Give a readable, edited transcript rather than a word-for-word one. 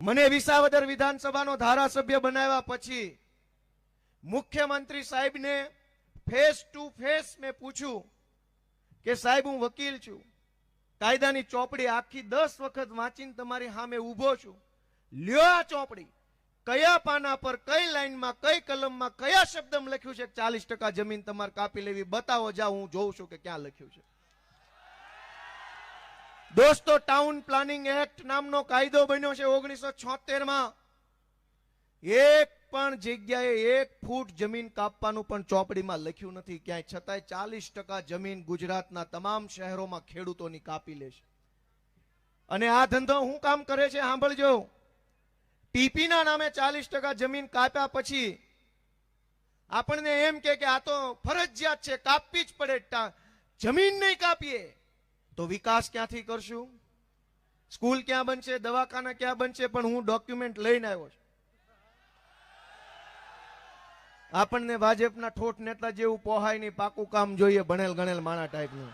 મને વિસાવદર વિધાનસભાનો ધારાસભ્ય બનાવ્યા પછી મુખ્યમંત્રી સાહેબને ફેસ ટુ ફેસ મેં પૂછ્યું કે સાહેબ હું વકીલ છું, કાયદાની ચોપડી આખી 10 વખત વાંચીને તમારી સામે ઊભો છું, લ્યો આ ચોપડી, કયા પાના પર કઈ લાઈનમાં કઈ કલમમાં કયા શબ્દમાં લખ્યું છે 40% જમીન તમારે કાપી લેવી, બતાવો, જાઓ, હું જોઉં છું કે ક્યાં લખ્યું છે। દોસ્તો, ટાઉન પ્લાનિંગ એક્ટ નામનો કાયદો બન્યો છે 1976 માં। એક પણ જગ્યાએ 1 ફૂટ જમીન કાપવાનું પણ ચોપડીમાં લખ્યું નથી ક્યાંય, છતાંય 40% જમીન ગુજરાતના તમામ શહેરોમાં ખેડૂતોની કાપી લેશે। અને આ ધંધો શું કામ કરે છે સાંભળજો, ટીપીના નામે 40% જમીન કાપ્યા પછી આપણને એમ કે આ તો ફરજિયાત છે, કાપવી જ પડે, જમીન નહીં કાપીએ તો વિકાસ ક્યાંથી કરશું, સ્કૂલ ક્યાં બનશે, દવાખાના ક્યાં બનશે। પણ હું ડોક્યુમેન્ટ લઈને આવ્યો છું। આપણને ભાજપના ઠોઠ નેતા જેવું પોહાય નહીં, પાકું કામ જોઈએ, ભણેલ ગણેલ માણા ટાઈપનું।